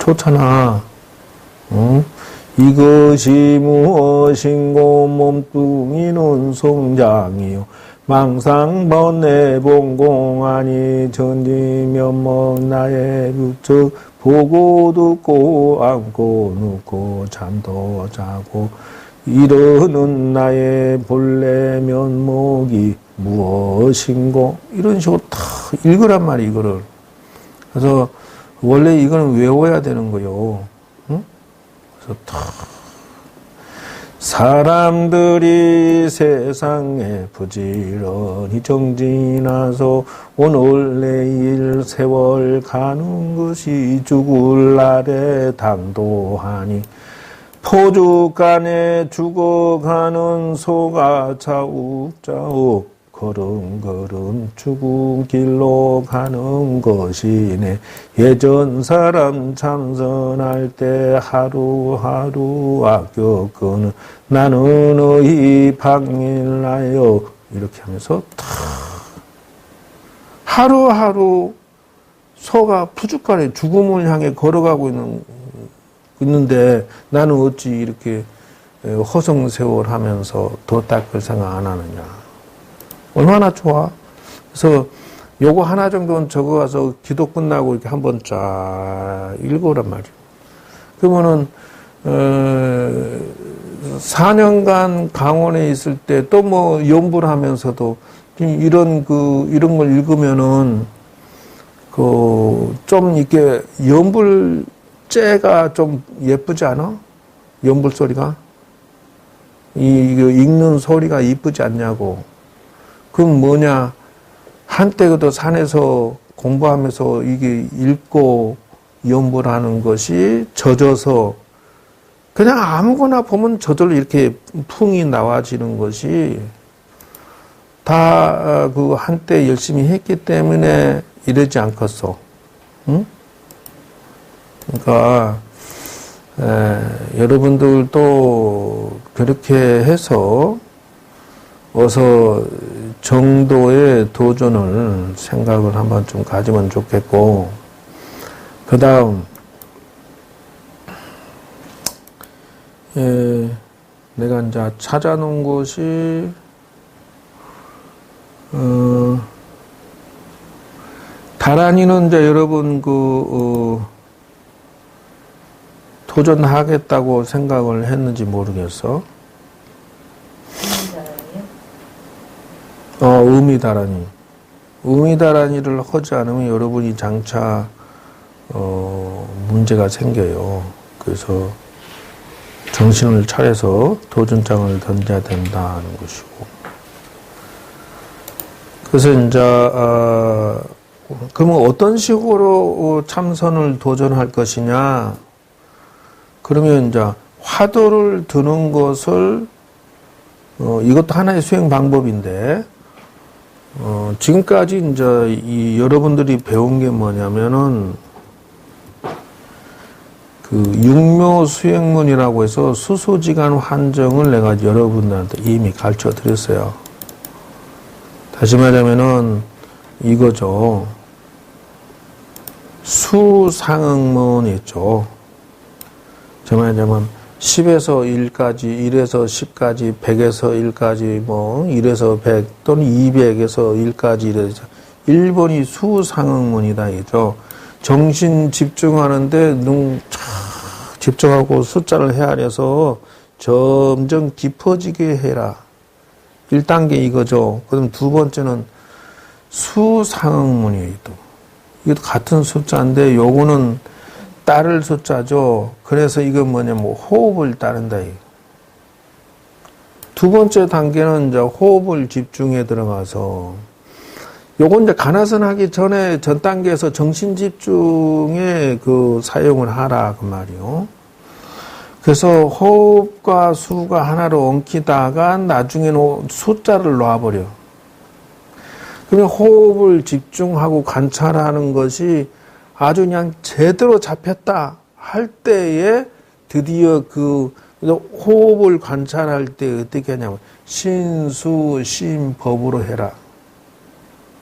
좋잖아. 응? 이것이 무엇인고 몸뚱이는 송장이요 망상번뇌 봉공하니 전지면목 나의 부처 보고 듣고 안고 눕고 잠도 자고 이러는 나의 본래 면목이 무엇인고 이런 식으로 다 읽으란 말이야 이거를. 그래서 원래 이거는 외워야 되는 거요. 응? 그래서 다 사람들이 세상에 부지런히 정진하서 오늘 내일 세월 가는 것이 죽을 날에 당도하니 포죽간에 죽어가는 소가 자욱자욱 걸음걸음 죽은 길로 가는 것이네. 예전 사람 참선할 때 하루하루 아껴끄는 나는 어이 박일나요. 이렇게 하면서 다 하루하루 소가 푸죽간에 죽음을 향해 걸어가고 있는데 나는 어찌 이렇게 허송세월 하면서 더 닦을 생각 안 하느냐. 얼마나 좋아. 그래서 요거 하나 정도는 적어가서 기도 끝나고 이렇게 한번 쫙 읽어란 말이야. 그러면은 4년간 강원에 있을 때 또 뭐 연불 하면서도 이런 걸 읽으면은 좀 이렇게 연불째가 좀 예쁘지 않아? 연불 소리가? 이거 읽는 소리가 이쁘지 않냐고. 그럼 뭐냐? 한때 그도 산에서 공부하면서 이게 읽고 연불하는 것이 젖어서 그냥 아무거나 보면 저절로 이렇게 풍이 나와지는 것이 다 그 한때 열심히 했기 때문에 이러지 않겠어. 응? 그러니까 여러분들도 그렇게 해서 어서 정도의 도전을 생각을 한번 좀 가지면 좋겠고, 그 다음 내가 이제 찾아놓은 것이 다란이는 이제 여러분 도전하겠다고 생각을 했는지 모르겠어. 의미다란이. 의미다란이를 하지 않으면 여러분이 장차 문제가 생겨요. 그래서 정신을 차려서 도전장을 던져야 된다는 것이고. 그래서 이제 그러면 어떤 식으로 참선을 도전할 것이냐? 그러면 이제 화두를 드는 것을 이것도 하나의 수행 방법인데. 지금까지 이제 여러분들이 배운 게 뭐냐면은 육묘 수행문이라고 해서 수소지간 환정을 내가 여러분들한테 이미 가르쳐 드렸어요. 다시 말하면은 이거죠. 수상응문 있죠. 정말하자면 10에서 1까지, 1에서 10까지, 100에서 1까지, 뭐 1에서 100 또는 200에서 1까지 이래서 1번이 수상응문이다 이죠. 정신 집중하는데 집중하고 숫자를 헤아려서 점점 깊어지게 해라. 1단계 이거죠. 그럼 두 번째는 수상응문이에요. 이것도 같은 숫자인데 요거는 따를 숫자죠. 그래서 이건 뭐냐면 호흡을 따른다. 두 번째 단계는 이제 호흡을 집중에 들어가서 요건 이제 간화선 하기 전에 전 단계에서 정신 집중에 사용을 하라 그 말이요. 그래서 호흡과 수가 하나로 엉키다가 나중에는 숫자를 놔버려. 그러면 호흡을 집중하고 관찰하는 것이 아주 그냥 제대로 잡혔다 할 때에 드디어 호흡을 관찰할 때 어떻게 하냐면 신수심법으로 해라.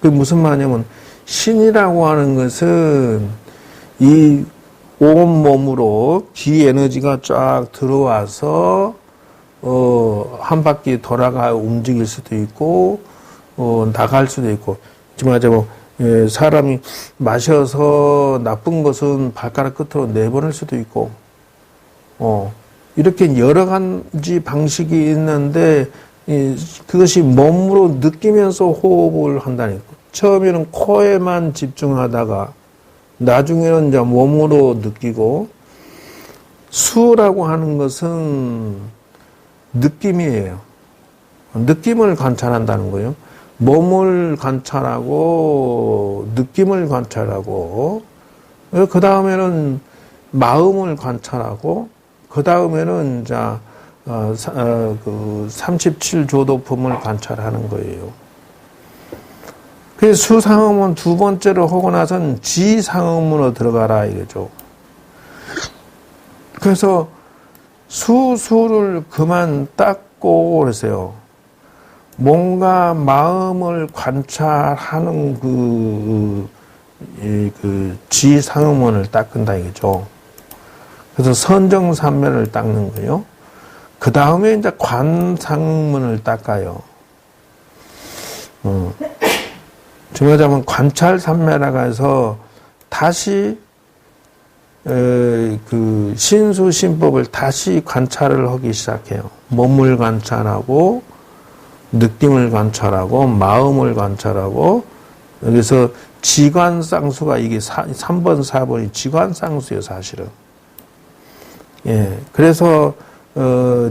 그게 무슨 말이냐면 신이라고 하는 것은 이 온 몸으로 기 에너지가 쫙 들어와서 한 바퀴 돌아가 움직일 수도 있고 나갈 수도 있고. 지금 하자면 사람이 마셔서 나쁜 것은 발가락 끝으로 내보낼 수도 있고 이렇게 여러 가지 방식이 있는데 그것이 몸으로 느끼면서 호흡을 한다는 거. 처음에는 코에만 집중하다가 나중에는 이제 몸으로 느끼고 수라고 하는 것은 느낌이에요. 느낌을 관찰한다는 거예요. 몸을 관찰하고 느낌을 관찰하고 그 다음에는 마음을 관찰하고 그 다음에는 이제 그 37조도품을 관찰하는 거예요. 그래서 수상음은 두 번째로 하고 나선 지상음으로 들어가라 이거죠. 그래서 수를 그만 닦고 그러세요. 뭔가 마음을 관찰하는 그 지상음원을 닦는다 이거죠. 그래서 선정산면을 닦는 거예요. 그 다음에 이제 관상문을 닦아요. 정하자면 관찰산면이라고 해서 다시 그 신수신법을 다시 관찰을 하기 시작해요. 몸을 관찰하고 느낌을 관찰하고 마음을 관찰하고 여기서 지관상수가 이게 3번 4번이 지관상수예요 사실은. 예, 그래서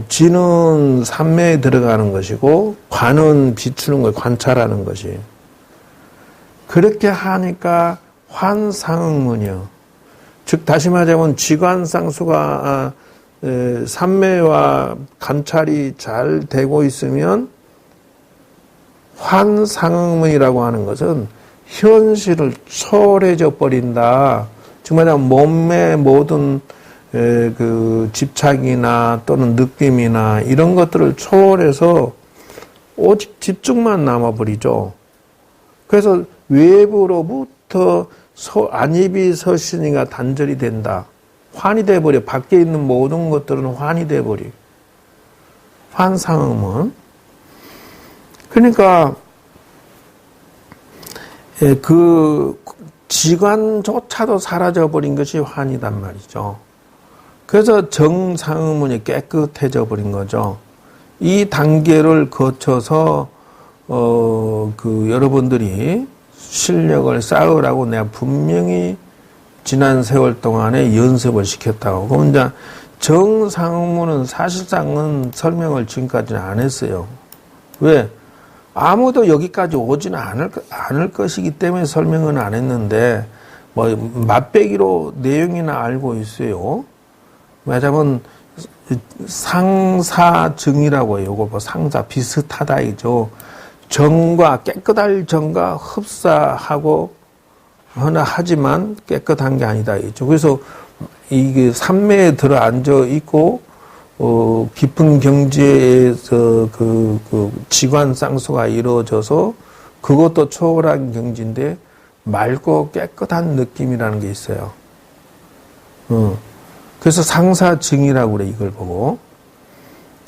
지는 삼매에 들어가는 것이고 관은 비추는 걸 관찰하는 것이. 그렇게 하니까 환상문이요. 즉 다시 말하자면 지관상수가 삼매와 관찰이 잘 되고 있으면 환상문이라고 하는 것은 현실을 초월해져 버린다. 정말 몸의 모든 그 집착이나 또는 느낌이나 이런 것들을 초월해서 오직 집중만 남아버리죠. 그래서 외부로부터 안입이 서신이가 단절이 된다. 환이 돼버려. 밖에 있는 모든 것들은 환이 돼버려. 환상음은. 그러니까 그 지관조차도 사라져버린 것이 환이단 말이죠. 그래서 정상음문이 깨끗해져 버린 거죠. 이 단계를 거쳐서 그 여러분들이 실력을 쌓으라고 내가 분명히 지난 세월 동안에 연습을 시켰다고. 그럼 이제 정상문은 사실상은 설명을 지금까지는 안 했어요. 왜? 아무도 여기까지 오지는 않을 것이기 때문에 설명은 안 했는데, 뭐, 맛배기로 내용이나 알고 있어요. 왜냐면, 상사증이라고 해요. 요거 뭐 상사 비슷하다, 이죠. 정과, 깨끗할 정과 흡사하고, 하나 하지만 깨끗한 게 아니다, 이죠. 그래서 이게 삼매에 들어 앉아 있고, 깊은 경지에서 그 지관 쌍수가 이루어져서 그것도 초월한 경지인데 맑고 깨끗한 느낌이라는 게 있어요. 그래서 상사증이라고 그래, 이걸 보고.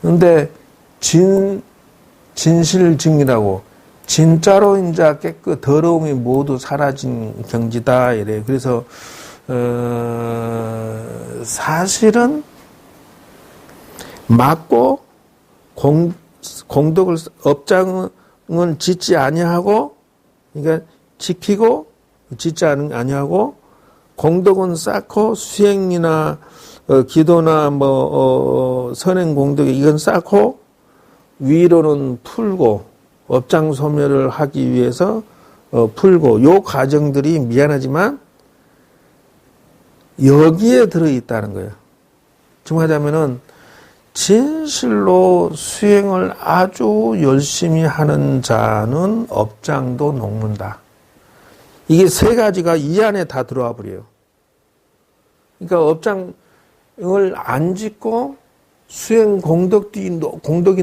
근데 진실증이라고 진짜로 이제 더러움이 모두 사라진 경지다, 이래. 그래서, 사실은 맞고 공덕을 업장은 짓지 아니하고 그러니까 지키고 짓지 아니하고 공덕은 쌓고 수행이나 기도나 뭐 선행 공덕이 이건 쌓고 위로는 풀고 업장 소멸을 하기 위해서 풀고 요 과정들이 미안하지만 여기에 들어 있다는 거예요. 정하자면은 진실로 수행을 아주 열심히 하는 자는 업장도 녹는다. 이게 세 가지가 이 안에 다 들어와 버려요. 그러니까 업장을 안 짓고 수행 공덕이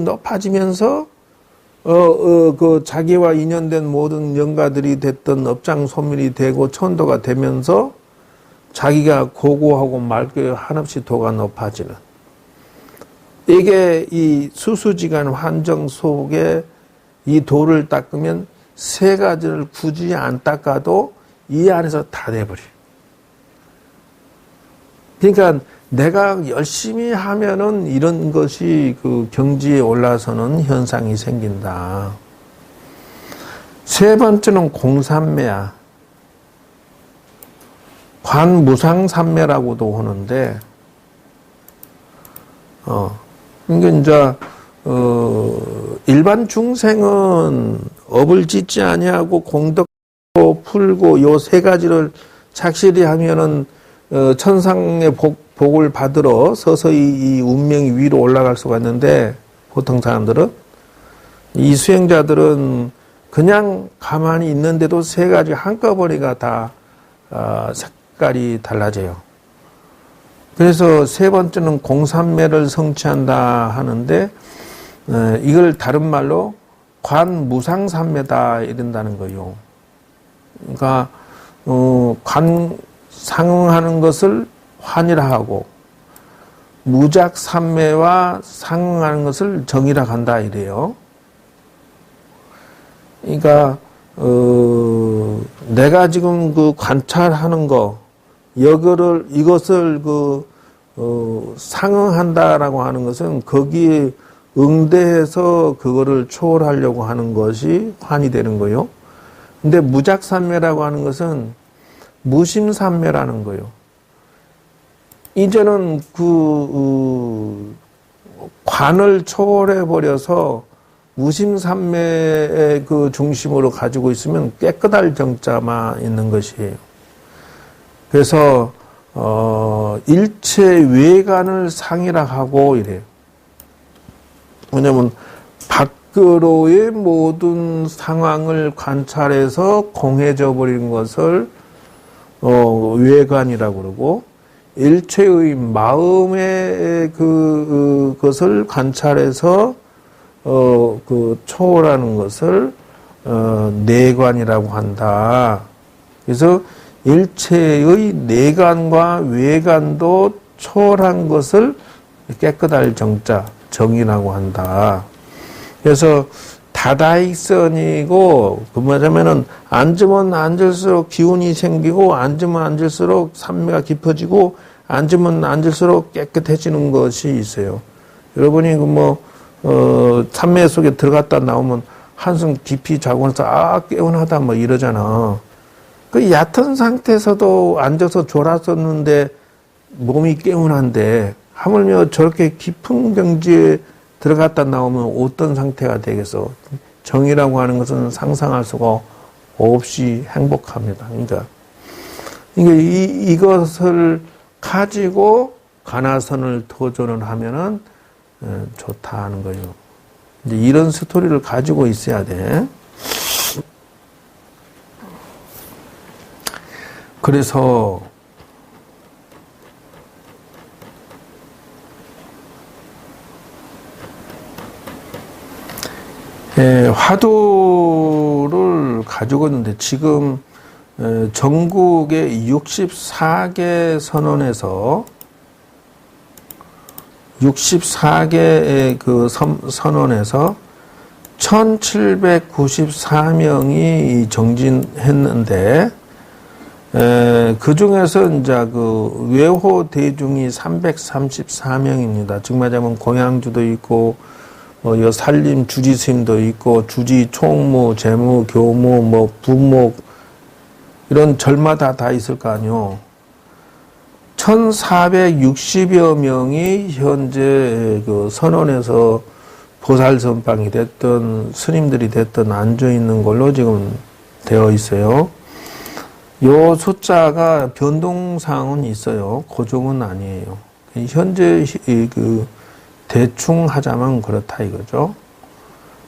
높아지면서 그 자기와 인연된 모든 영가들이 됐던 업장 소멸이 되고 천도가 되면서 자기가 고고하고 맑게 한없이 도가 높아지는, 이게 이 수수지간 환정 속에 이 도를 닦으면 세 가지를 굳이 안 닦아도 이 안에서 다 돼버려. 그러니까 내가 열심히 하면은 이런 것이 그 경지에 올라서는 현상이 생긴다. 세 번째는 공삼매야. 관무상삼매라고도 하는데, 그러니까 이제 일반 중생은 업을 짓지 아니하고 공덕도 풀고 요 세 가지를 착실히 하면은 천상의 복을 받으러 서서히 이 운명이 위로 올라갈 수가 있는데, 보통 사람들은, 이 수행자들은 그냥 가만히 있는데도 세 가지 한꺼번에가 다 색깔이 달라져요. 그래서 세 번째는 공삼매를 성취한다 하는데, 이걸 다른 말로 관무상삼매다 이런다는 거예요. 그러니까 상응하는 것을 환이라 하고, 무작삼매와 상응하는 것을 정이라 한다 이래요. 그러니까 내가 지금 그 관찰하는 거, 이것을 상응한다라고 하는 것은 거기에 응대해서 그거를 초월하려고 하는 것이 환이 되는 거예요. 근데 무작삼매라고 하는 것은 무심삼매라는 거예요. 이제는 관을 초월해 버려서 무심삼매의 그 중심으로 가지고 있으면 깨끗할 정자만 있는 것이에요. 그래서 일체 외관을 상이라 하고 이래요. 왜냐면 밖으로의 모든 상황을 관찰해서 공해져 버리는 것을 외관이라고 그러고, 일체의 마음의 그것을 관찰해서 초월하는 것을 내관이라고 한다. 그래서 일체의 내관과 외관도 초월한 것을 깨끗할 정자, 정이라고 한다. 그래서 다다익선이고, 그 말하면은 앉으면 앉을수록 기운이 생기고, 앉으면 앉을수록 삼매가 깊어지고, 앉으면 앉을수록 깨끗해지는 것이 있어요. 여러분이 삼매 속에 들어갔다 나오면 한숨 깊이 자고 나서 개운하다 이러잖아. 그 얕은 상태에서도 앉아서 졸았었는데 몸이 개운한데, 하물며 저렇게 깊은 경지에 들어갔다 나오면 어떤 상태가 되겠어? 정이라고 하는 것은 상상할 수가 없이 행복합니다. 그러니까 이것을 가지고 가나선을 도전을 하면은 좋다 하는 거예요. 이제 이런 스토리를 가지고 있어야 돼. 그래서 화두를 가지고 있는데, 지금 전국의 64개 선원에서 64개의 그 선원에서 1794명이 정진했는데, 그 중에서 이제 그 외호 대중이 334명입니다. 즉 말하자면 공양주도 있고, 산림 주지스님도 있고, 주지, 총무, 재무, 교무, 부목, 이런 절마다 다 있을 거 아니요. 1460여 명이 현재 그 선원에서 보살선방이 됐든 스님들이 됐든 앉아 있는 걸로 지금 되어 있어요. 요 숫자가 변동사항은 있어요. 고정은 아니에요. 현재 대충 하자면 그렇다 이거죠.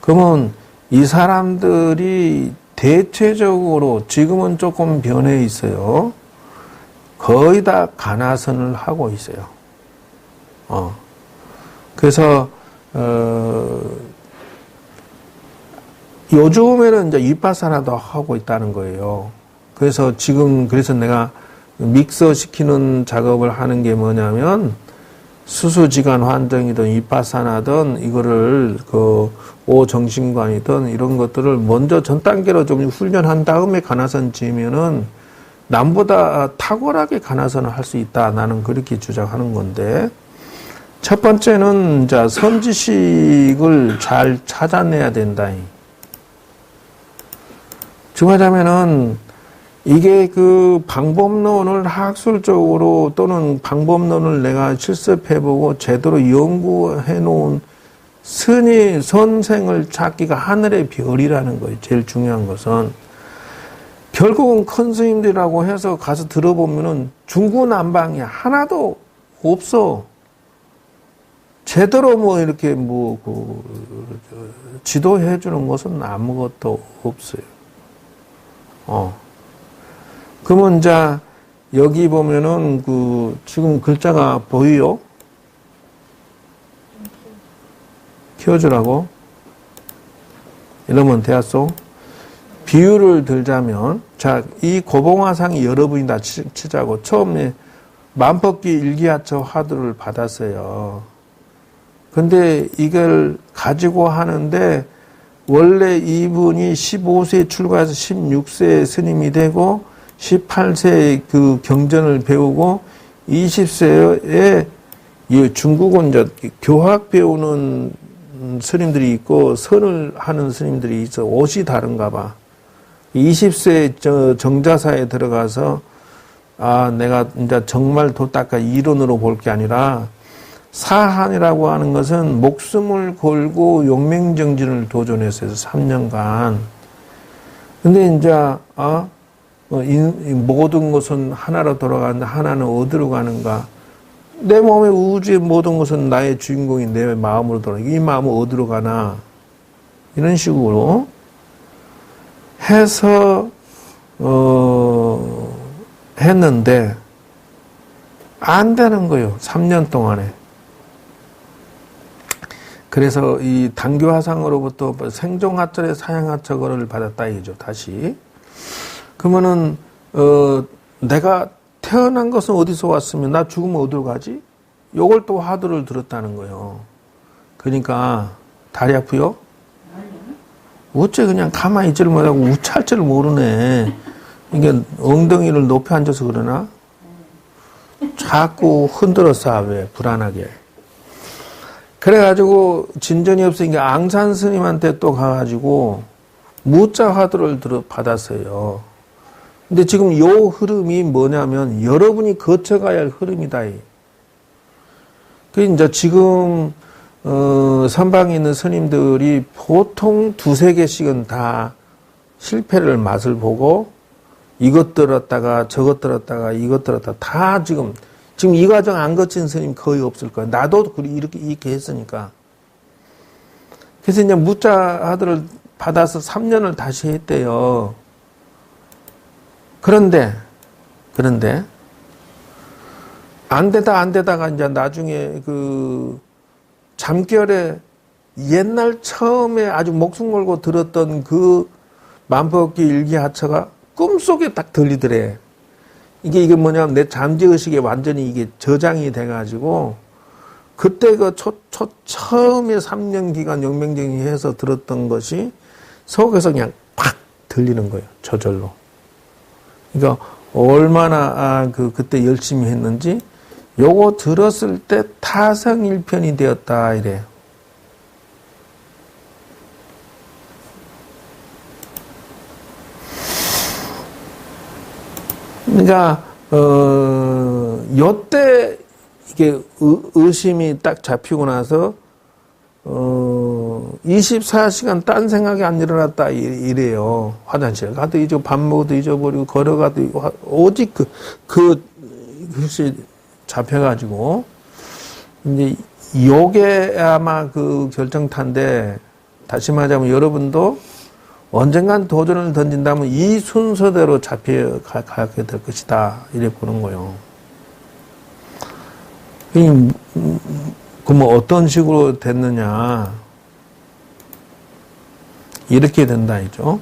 그러면 이 사람들이 대체적으로 지금은 조금 변해 있어요. 거의 다 가나선을 하고 있어요. 그래서 요즘에는 이제 윗바사나도 하고 있다는 거예요. 그래서 내가 믹서 시키는 작업을 하는 게 뭐냐면 수수지간 환경이든 위파사나든 이거를 오정신관이든 이런 것들을 먼저 전 단계로 좀 훈련한 다음에 간화선 지으면은 남보다 탁월하게 간화선을 할 수 있다. 나는 그렇게 주장하는 건데, 첫 번째는 자 선지식을 잘 찾아내야 된다. 증하자면은 이게 그 방법론을 학술적으로 또는 방법론을 내가 실습해보고 제대로 연구해 놓은 선생을 찾기가 하늘의 별이라는 거예요. 제일 중요한 것은. 결국은 큰 스님들이라고 해서 가서 들어보면은 중구난방이 하나도 없어. 제대로 뭐 이렇게 지도해 주는 것은 아무것도 없어요. 그러면 이제 여기 보면은 지금 글자가 보이요? 키워주라고. 이러면 되었어. 비유를 들자면, 자, 이 고봉화상이 여러분이 다 치자고. 처음에 만법기 일기하처 화두를 받았어요. 근데 이걸 가지고 하는데, 원래 이분이 15세에 출가해서 16세에 스님이 되고, 18세에 그 경전을 배우고, 20세에 중국은 이제 교학 배우는 스님들이 있고, 선을 하는 스님들이 있어. 옷이 다른가 봐. 20세 정자사에 들어가서, 내가 이제 정말 도닦아 이론으로 볼 게 아니라, 사한이라고 하는 것은 목숨을 걸고 용맹정진을 도전했어요. 3년간. 근데 이제, 모든 것은 하나로 돌아가는데 하나는 어디로 가는가? 내 몸의 우주의 모든 것은 나의 주인공이 내 마음으로 돌아가. 이 마음은 어디로 가나? 이런 식으로 해서, 했는데, 안 되는 거예요. 3년 동안에. 그래서 이 당교화상으로부터 생종하철의 사양하처거를 받았다 이죠. 다시. 그러면은 내가 태어난 것은 어디서 왔으면 나 죽으면 어디로 가지? 요걸 또 화두를 들었다는 거예요. 그러니까 다리 아프요? 어째 그냥 가만히 있지를 못하고 우차할 줄 모르네. 이게 엉덩이를 높이 앉아서 그러나? 자꾸 흔들었어. 왜? 불안하게. 그래가지고 진전이 없으니까 앙산 스님한테 또 가가지고 무자 화두를 받았어요. 근데 지금 요 흐름이 뭐냐면 여러분이 거쳐가야 할 흐름이다. 그 이제 지금 선방에 있는 스님들이 보통 두세 개씩은 다 실패를 맛을 보고 이것 들었다가 저것 들었다가 이것 들었다가 다 지금 이 과정 안 거친 스님 거의 없을 거야. 나도 이렇게 했으니까. 그래서 이제 무자 화두를 받아서 3년을 다시 했대요. 그런데 안 되다가 이제 나중에 그 잠결에 옛날 처음에 아주 목숨 걸고 들었던 그 만법기 일기하처가 꿈속에 딱 들리더래. 이게 뭐냐면 내 잠재의식에 완전히 이게 저장이 돼가지고 그때 처음에 3년 기간 영맹정리해서 들었던 것이 속에서 그냥 팍 들리는 거예요. 저절로. 그러니까 얼마나 그때 열심히 했는지 요거 들었을 때 타성일편이 되었다 이래요. 그러니까 요때 이게 의심이 딱 잡히고 나서 24시간 딴 생각이 안 일어났다 이래요. 화장실 가도 잊어, 밥 먹어도 잊어버리고 걸어가도 오직 글씨 잡혀가지고 이제 요게 아마 그 결정타인데 다시 말하자면 여러분도 언젠간 도전을 던진다면 이 순서대로 잡혀가게 될 것이다. 이래 보는 거예요. 그럼 어떤 식으로 됐느냐. 이렇게 된다, 이죠.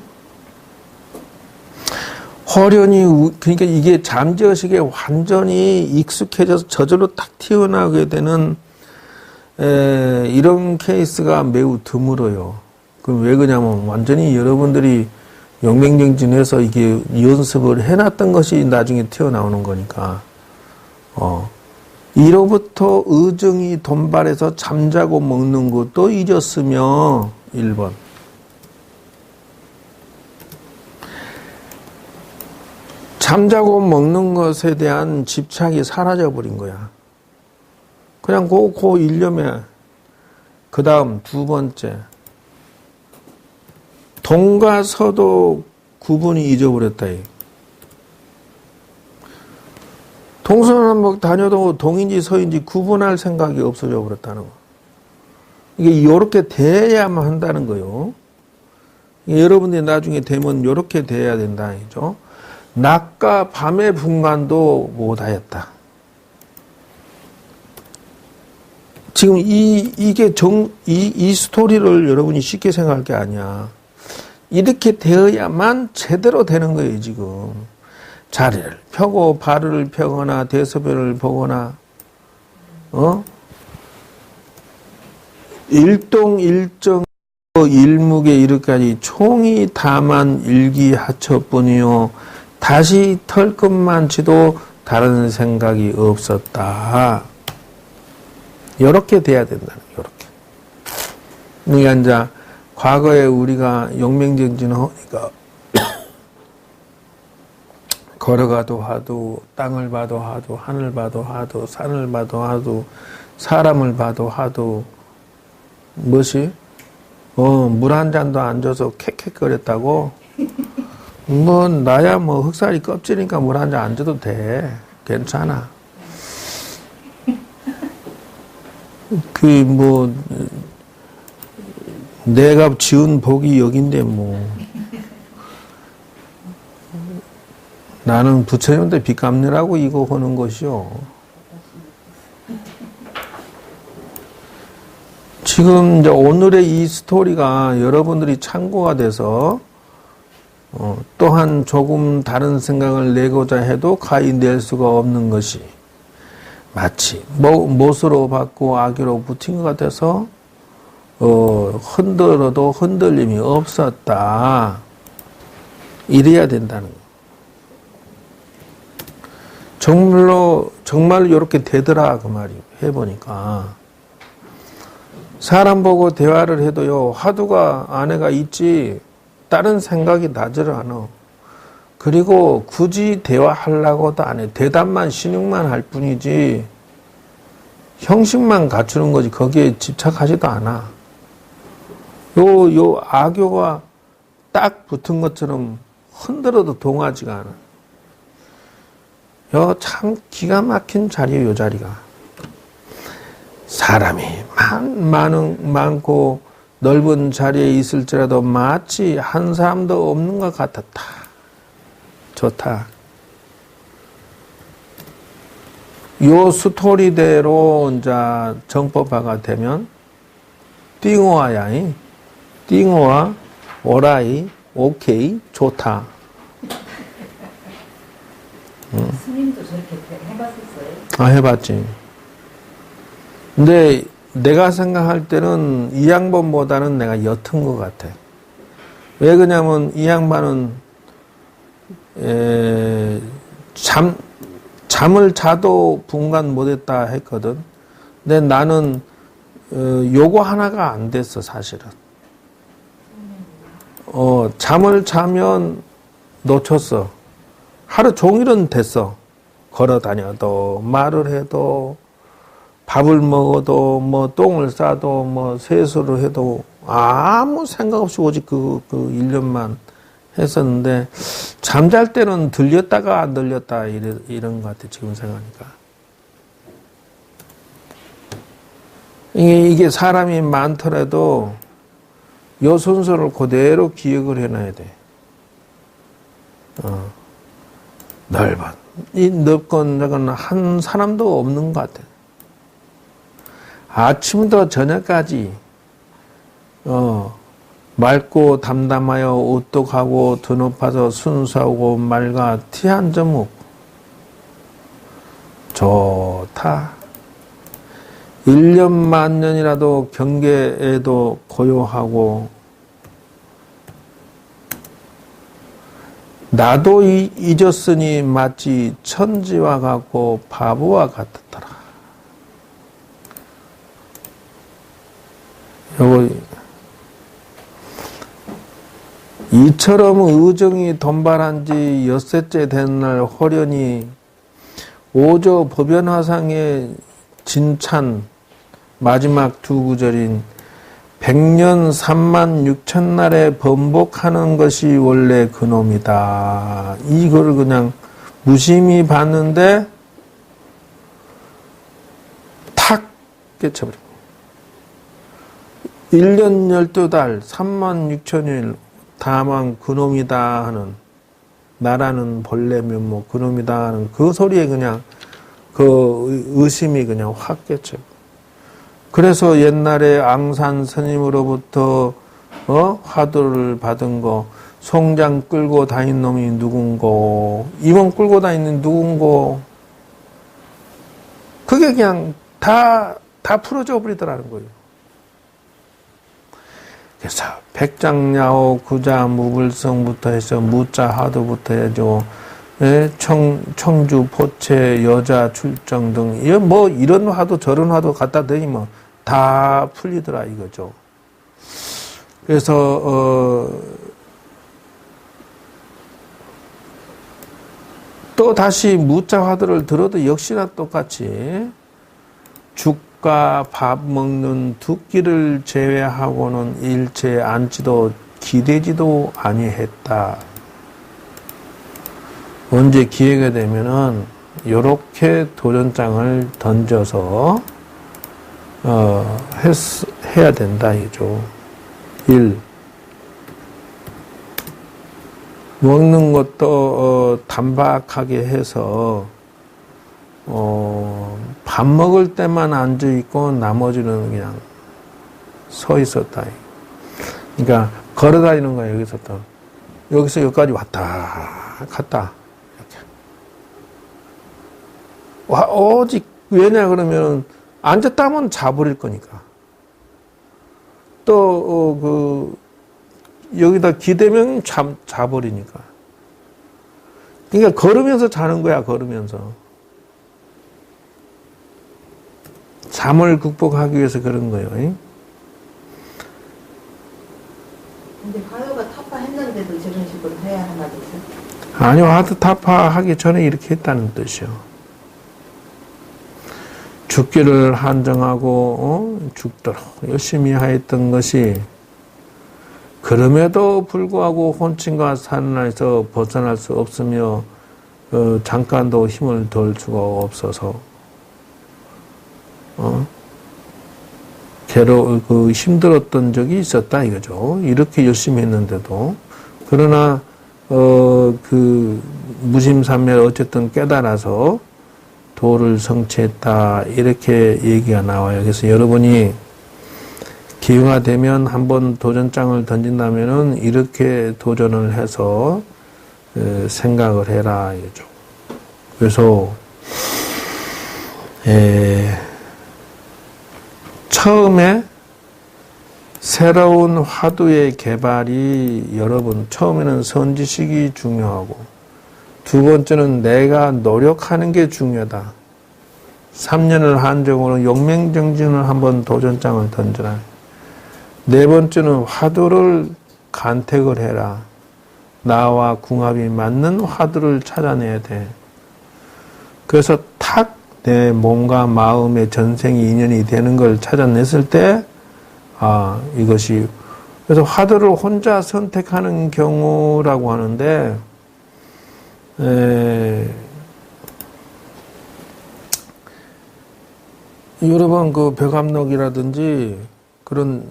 호련히, 그러니까 이게 잠재의식에 완전히 익숙해져서 저절로 딱 튀어나오게 되는, 이런 케이스가 매우 드물어요. 그럼 왜 그러냐면 완전히 여러분들이 용맹정진해서 이게 연습을 해놨던 것이 나중에 튀어나오는 거니까, 이로부터 의정이 돈발해서 잠자고 먹는 것도 잊었으며, 1번. 잠자고 먹는 것에 대한 집착이 사라져버린 거야. 그냥 그 일념에, 그 다음 2번째. 동과 서도 구분이 잊어버렸다. 동서남북 다녀도 동인지 서인지 구분할 생각이 없어져 버렸다는 거. 이게 이렇게 돼야만 한다는 거요. 여러분들이 나중에 되면 이렇게 돼야 된다. 이죠. 낮과 밤의 분간도 못하였다. 지금 이 스토리를 여러분이 쉽게 생각할 게 아니야. 이렇게 되어야만 제대로 되는 거예요, 지금. 자리를 펴고 발을 펴거나 대소변을 보거나, 일동일정 일묵에 이르까지 총이 다만 일기하처뿐이요 다시 털 것만치도 다른 생각이 없었다. 이렇게 돼야 된다는 거예요. 이렇게. 그러니까 이제 과거에 우리가 용맹정진을 하니까 걸어가도 하도 땅을 봐도 하도 하늘 봐도 하도 산을 봐도 하도 사람을 봐도 하도 무엇이? 물 한 잔도 안 줘서 캑캑거렸다고? 뭐 나야 뭐 흑살이 껍질이니까 물 한 잔 안 줘도 돼. 괜찮아. 내가 지은 복이 여긴데 뭐. 나는 부처님한테 빚 갚느라고 이거 하는 것이요. 지금 이제 오늘의 이 스토리가 여러분들이 참고가 돼서 또한 조금 다른 생각을 내고자 해도 가히 낼 수가 없는 것이 마치 못으로 받고 아기로 붙인 것 같아서 흔들어도 흔들림이 없었다. 이래야 된다는 거. 정말로 이렇게 되더라 그 말이에요. 해보니까. 사람 보고 대화를 해도요, 화두가 안에가 있지, 다른 생각이 나지를 않아. 그리고 굳이 대화하려고도 안 해. 대답만, 신용만 할 뿐이지, 형식만 갖추는 거지, 거기에 집착하지도 않아. 요 악교가 딱 붙은 것처럼 흔들어도 동하지가 않아. 참 기가 막힌 자리예요, 요 자리가. 사람이 많고 넓은 자리에 있을지라도 마치 한 사람도 없는 것 같았다. 좋다. 요 스토리대로 이제 정법화가 되면 띵호와야, 띵호와 오라이, 오케이, 좋다. 스님도 저렇게 해봤었어요? 해봤지. 근데 내가 생각할 때는 이 양반보다는 내가 옅은 것 같아. 왜 그러냐면 이 양반은 잠을 자도 분간 못했다 했거든. 근데 나는 요거 하나가 안 됐어, 사실은. 잠을 자면 놓쳤어. 하루 종일은 됐어. 걸어 다녀도 말을 해도 밥을 먹어도 뭐 똥을 싸도 뭐 세수를 해도 아무 생각 없이 오직 그 일념만 했었는데 잠잘 때는 들렸다가 안 들렸다 이런 것 같아. 지금 생각하니까. 이게 사람이 많더라도 요 순서를 그대로 기억을 해놔야 돼. 넓은 이 넓건 작은 한 사람도 없는 것 같아. 아침부터 저녁까지 맑고 담담하여 오똑하고 드높아서 순수하고 맑아 티 한 점 없고 좋다. 1년 만년이라도 경계에도 고요하고 나도 잊었으니 마치 천지와 같고 바보와 같았더라. 요거 이처럼 의정이 돈발한 지 엿새째 된 날 호련히 오조 법연화상의 진찬 마지막 두 구절인 100년 3만 6천 날에 번복하는 것이 원래 그놈이다. 이거를 그냥 무심히 봤는데 탁 깨쳐버립니다. 1년 12달 3만 6천일 다만 그놈이다 하는 나라는 본래 면목 그놈이다 하는 그 소리에 그냥 그 의심이 그냥 확 깨쳐. 그래서 옛날에 앙산 스님으로부터 화두를 받은 거 송장 끌고 다닌 놈이 누군고 임원 끌고 다니는 누군고 그게 그냥 다 풀어져 버리더라는 거예요. 그래서 백장야오 구자 무불성부터 해서 무자 하도부터 해서 청주 포체 여자 출정 등 뭐 이런 화도 저런 화도 갖다 대니면 다 풀리더라 이거죠. 그래서 또 다시 무자 화두를 들어도 역시나 똑같이 죽과 밥 먹는 두 끼를 제외하고는 일체 앉지도 기대지도 아니했다. 언제 기회가 되면은 요렇게 도전장을 던져서 해야 된다 이죠. 1. 먹는 것도 단박하게 해서 밥 먹을 때만 앉아 있고 나머지는 그냥 서 있었다. 그러니까 걸어 다니는 거야 여기서 여기까지 왔다 갔다. 오직 왜냐 그러면 앉았다 하면 자버릴 거니까. 또 여기다 기대면 자버리니까. 그러니까 걸으면서 자는 거야. 걸으면서 잠을 극복하기 위해서 그런 거예요. 근데 화두가 타파했는데도 저런 식으로 해야 하나 보세요? 아니요. 화두 타파하기 전에 이렇게 했다는 뜻이요. 죽기를 한정하고 죽도록 열심히 하였던 것이 그럼에도 불구하고 혼침과 산란에서 벗어날 수 없으며 잠깐도 힘을 덜 수가 없어서 힘들었던 적이 있었다 이거죠. 이렇게 열심히 했는데도 그러나 무심삼매 어쨌든 깨달아서 도를 성취했다 이렇게 얘기가 나와요. 그래서 여러분이 기회가 되면 한번 도전장을 던진다면은 이렇게 도전을 해서 생각을 해라 이거죠. 그래서 처음에 새로운 화두의 개발이 여러분 처음에는 선지식이 중요하고 두 번째는 내가 노력하는 게 중요하다. 3년을 한정으로 용맹정진을 한번 도전장을 던져라. 네 번째는 화두를 간택을 해라. 나와 궁합이 맞는 화두를 찾아내야 돼. 그래서 탁 내 몸과 마음의 전생이 인연이 되는 걸 찾아냈을 때 이것이 그래서 화두를 혼자 선택하는 경우라고 하는데 여러 번 그 벽암록이라든지 그런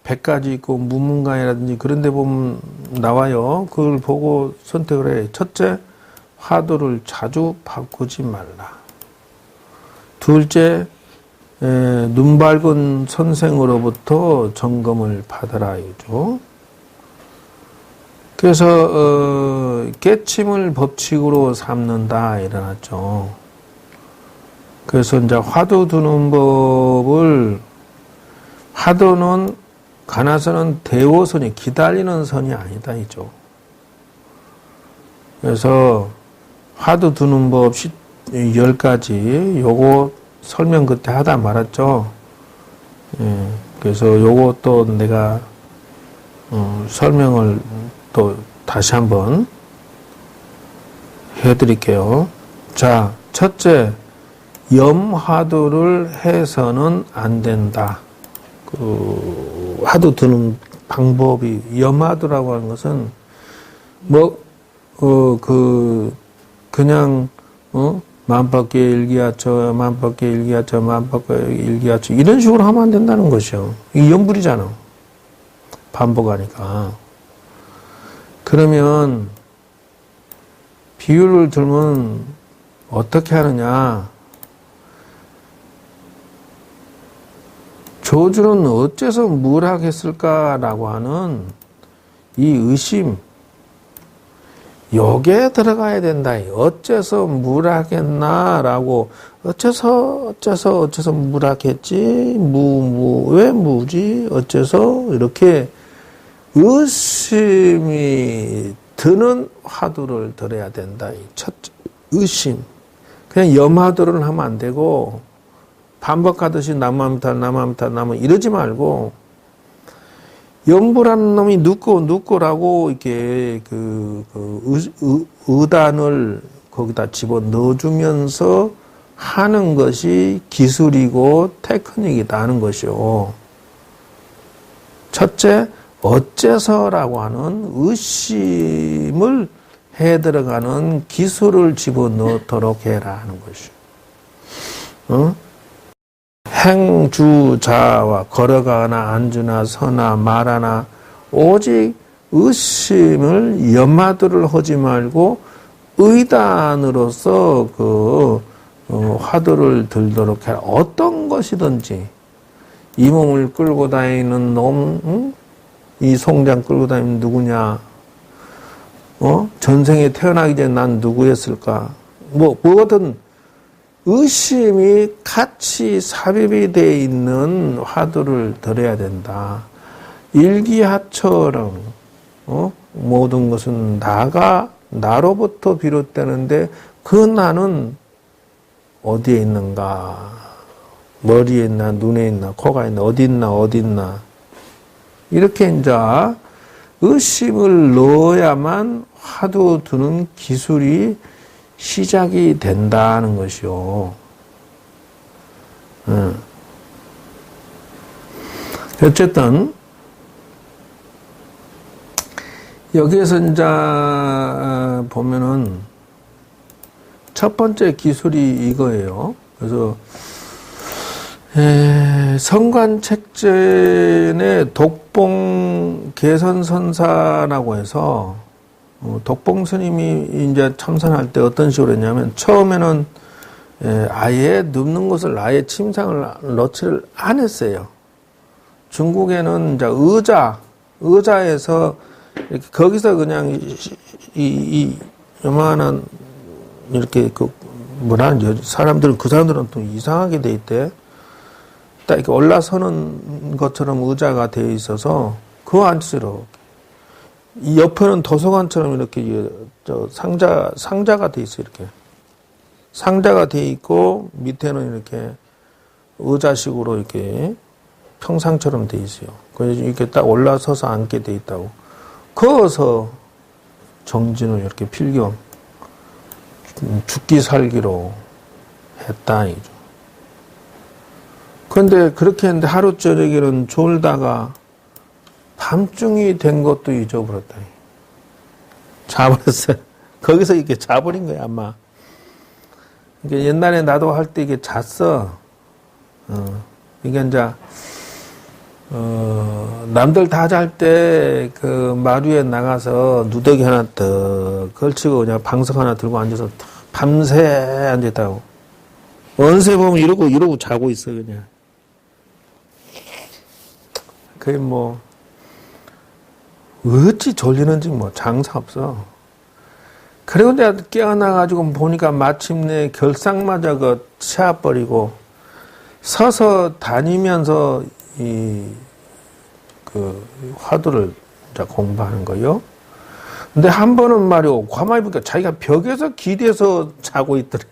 100가지 있고 무문강이라든지 그런 데 보면 나와요. 그걸 보고 선택을 해. 첫째, 화두를 자주 바꾸지 말라. 둘째, 눈 밝은 선생으로부터 점검을 받아라. 이죠. 그래서 깨침을 법칙으로 삼는다 일어났죠. 그래서 이제 화두 두는 법을, 화두는 가나선은 대오선이 기다리는 선이 아니다 이죠. 그래서 화두 두는 법 10가지 요거 설명 그때 하다 말았죠. 예, 그래서 요것도 내가 설명을 또 다시 한번 해드릴게요. 자, 첫째, 염화두를 해서는 안 된다. 그 화두 두는 방법이, 염화두라고 하는 것은 그냥 만법계 일기하처, 만법계 일기하처, 만법계 일기하처 이런 식으로 하면 안 된다는 것이요. 이게 염불이잖아. 반복하니까. 그러면 비유를 들면 어떻게 하느냐? 조주는 어째서 물하겠을까라고 하는 이 의심, 여기에 들어가야 된다. 어째서 물하겠나라고, 어째서 물하겠지? 왜 무지? 어째서? 이렇게 의심이 드는 화두를 들어야 된다. 첫째, 의심. 그냥 염화두를 하면 안 되고, 반복하듯이 나무 이러지 말고, 염불하는 놈이 눕고라고 이렇게 의단을 거기다 집어 넣어주면서 하는 것이 기술이고 테크닉이다 하는 것이요. 첫째, 어째서라고 하는 의심을 해 들어가는 기술을 집어 넣도록 해라 하는 것이요. 행주자와 걸어가나 앉으나 서나 말하나 오직 의심을 염화두를 하지 말고 의단으로서 화두를 들도록 해라. 어떤 것이든지 이 몸을 끌고 다니는 놈, 이 송장 끌고 다니는 누구냐? 전생에 태어나기 전에 난 누구였을까? 뭐든 의심이 같이 삽입이 되어 있는 화두를 들어야 된다. 일기하처럼 모든 것은 나로부터 비롯되는데 그 나는 어디에 있는가? 머리에 있나, 눈에 있나, 코가 있나, 어디 있나. 이렇게 이제 의심을 넣어야만 화두 두는 기술이 시작이 된다는 것이요. 어쨌든 여기에서 이제 보면은 첫 번째 기술이 이거예요. 그래서 성관책전의 독봉 개선선사라고 해서 독봉 스님이 이제 참선할 때 어떤 식으로 했냐면 처음에는 아예 눕는 것을 아예 침상을 넣지를 않았어요. 중국에는 이제 의자에서 이렇게 거기서 그냥 이 요만한 이렇게 사람들은 또 이상하게 돼 있대. 딱 이렇게 올라서는 것처럼 의자가 되어 있어서 그 앉으러 이 옆에는 도서관처럼 이렇게 상자가 돼 있어요. 이렇게 상자가 돼 있고 밑에는 이렇게 의자식으로 이렇게 평상처럼 돼 있어요. 그래서 이렇게 딱 올라서서 앉게 돼 있다고. 거기서 정진을 이렇게 필경 죽기 살기로 했다 이죠. 그런데 그렇게 했는데 하루 저녁에는 졸다가 밤중이 된 것도 잊어버렸다. 자버렸어요. 거기서 이렇게 자버린 거야, 아마. 그러니까 옛날에 나도 할 때 이게 잤어. 이게 이제, 남들 다 잘 때 그 마루에 나가서 누더기 하나 더 걸치고 그냥 방석 하나 들고 앉아서 밤새 앉았다고. 언제 보면 이러고 자고 있어, 그냥. 그게 어찌 졸리는지 뭐 장사 없어. 그리고 내가 깨어나가지고 보니까 마침내 결상마저 그 채워버리고 서서 다니면서 그 화두를 이제 공부하는 거요. 근데 한 번은 말이요, 가만히 보니까 자기가 벽에서 기대서 자고 있더래.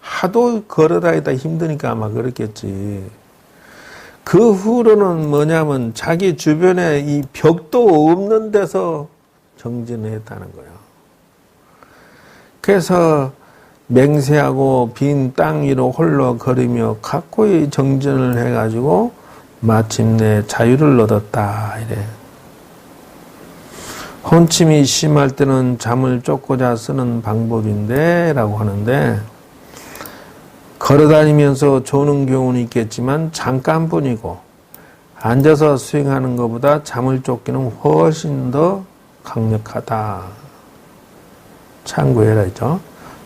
하도 걸어다니다 힘드니까 아마 그렇겠지. 그 후로는 뭐냐면 자기 주변에 이 벽도 없는 데서 정진을 했다는 거예요. 그래서 맹세하고 빈 땅 위로 홀로 걸으며 각고의 정진을 해가지고 마침내 자유를 얻었다 이래. 혼침이 심할 때는 잠을 쫓고자 쓰는 방법인데 라고 하는데, 걸어다니면서 조는 경우는 있겠지만 잠깐뿐이고 앉아서 수행하는 것보다 잠을 쫓기는 훨씬 더 강력하다. 참고해라 했죠.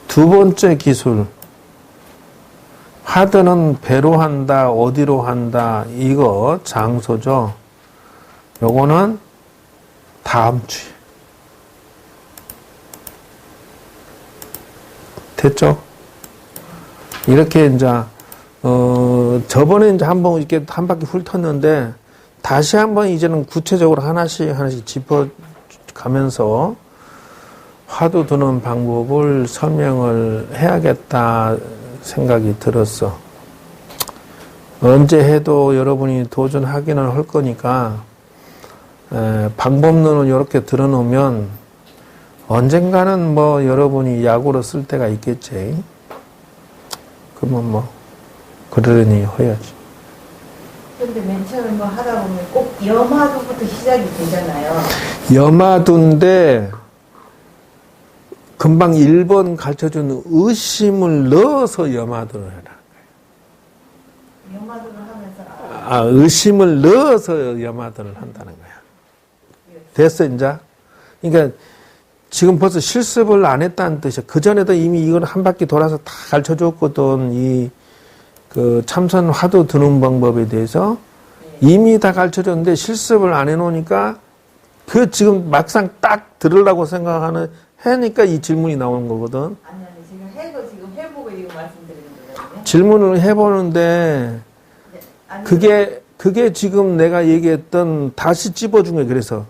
두 번째 기술, 화두는 배로 한다, 어디로 한다, 이거 장소죠. 요거는 다음 주에. 됐죠? 이렇게 이제 저번에 이제 한번 이렇게 한 바퀴 훑었는데 다시 한번 이제는 구체적으로 하나씩 짚어가면서 화두 드는 방법을 설명을 해야겠다 생각이 들었어. 언제 해도 여러분이 도전하기는 할 거니까 방법론을 이렇게 들어놓으면 언젠가는 뭐 여러분이 약으로 쓸 때가 있겠지. 그러면 뭐 그러려니 해야지. 근데 맨 처음에 뭐 하다 보면 꼭 염화두부터 시작이 되잖아요. 염화두인데 금방 1번 가르쳐준 의심을 넣어서 염화두를 해라. 염화두를 하면서 의심을 넣어서 염화두를 한다는 거야. 됐어 이제? 그러니까 지금 벌써 실습을 안 했다는 뜻이야. 그전에도 이미 이걸 한 바퀴 돌아서 다 가르쳐 줬거든. 그 참선 화두 드는 방법에 대해서 이미 다 가르쳐 줬는데 실습을 안 해놓으니까 그 지금 막상 딱 들으려고 생각하는 해니까 이 질문이 나오는 거거든. 아니 지금 해보고 이거 말씀드리는 거거든요. 질문을 해보는데 아니, 그게 지금 내가 얘기했던 다시 찝어준 거예요. 그래서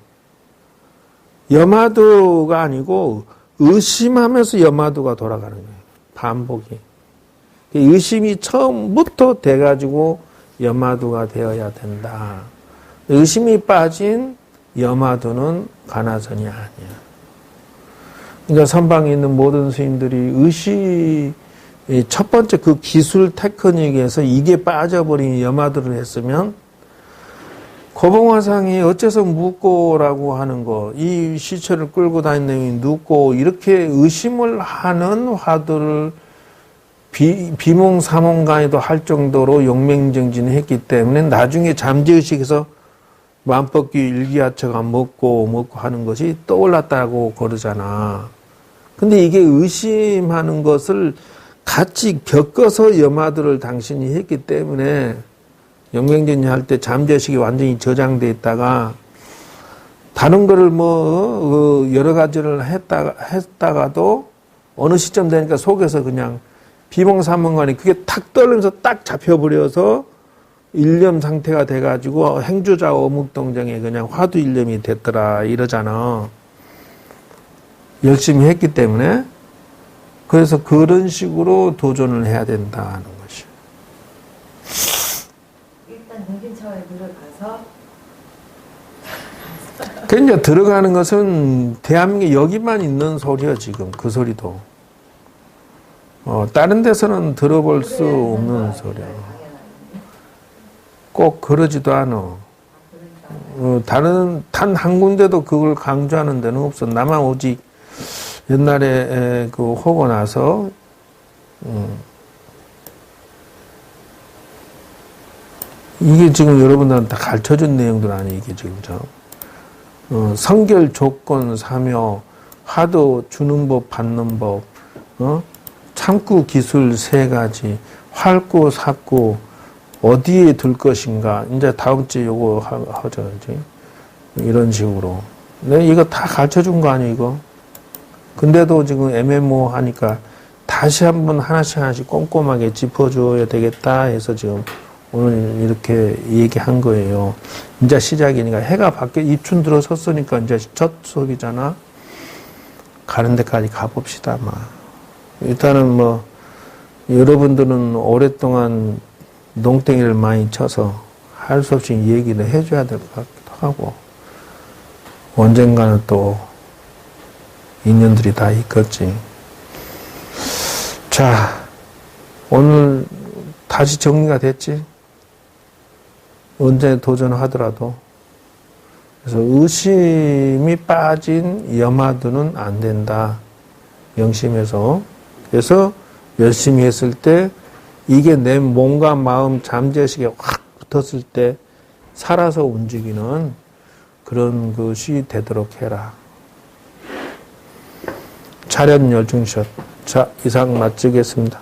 염화두가 아니고 의심하면서 염화두가 돌아가는 거예요. 반복이. 의심이 처음부터 돼가지고 염화두가 되어야 된다. 의심이 빠진 염화두는 가나선이 아니야. 그러니까 선방에 있는 모든 스님들이 의심, 첫 번째 그 기술 테크닉에서 이게 빠져버린 염화두를 했으면 고봉화상이 어째서 묵고라고 하는 거, 이 시체를 끌고 다니는 내용이 눕고 이렇게 의심을 하는 화두를 비몽사몽간에도 할 정도로 용맹정진했기 때문에 나중에 잠재의식에서 만법기 일기하처가 먹고 하는 것이 떠올랐다고 그러잖아. 근데 이게 의심하는 것을 같이 겪어서 염화두를 당신이 했기 때문에 용맹정진 할 때 잠재의식이 완전히 저장돼 있다가 다른 거를 여러 가지를 했다가도 어느 시점 되니까 속에서 그냥 비몽사몽간에 그게 탁 떨리면서 딱 잡혀버려서 일념 상태가 돼가지고 행주자 어묵동정에 그냥 화두 일념이 됐더라 이러잖아. 열심히 했기 때문에. 그래서 그런 식으로 도전을 해야 된다는 것이. 일단 능진처에 들어가서 이제 들어가는 것은 대한민국에 여기만 있는 소리야 지금 그 소리도. 다른 데서는 들어볼 수 없는 소리야. 꼭 그러지도 않아. 단 한 군데도 그걸 강조하는 데는 없어. 나만 오직 옛날에 그 하고 나서 이게 지금 여러분들한테 다 가르쳐준 내용들 아니에요. 이게 지금 성결 조건 사묘, 화두 주는 법 받는 법, 참구 기술 3가지, 활구 삭구 어디에 둘 것인가. 이제 다음 주에 요거 하죠. 이런 식으로. 내가 이거 다 가르쳐 준 거 아니야, 이거? 근데도 지금 MMO 하니까 다시 한번 하나씩 꼼꼼하게 짚어줘야 되겠다 해서 지금 오늘 이렇게 얘기한 거예요. 이제 시작이니까 해가 입춘 들어섰으니까 이제 첫 수업이잖아. 가는 데까지 가봅시다, 일단은 뭐, 여러분들은 오랫동안 농땡이를 많이 쳐서 할 수 없이 얘기를 해줘야 될 것 같기도 하고, 언젠가는 또 인연들이 다 있겠지. 자, 오늘 다시 정리가 됐지? 언제 도전하더라도. 그래서 의심이 빠진 염화도는 안 된다. 명심해서. 그래서 열심히 했을 때 이게 내 몸과 마음 잠재의식에 확 붙었을 때 살아서 움직이는 그런 것이 되도록 해라. 차렷 열중샷. 자, 이상 마치겠습니다.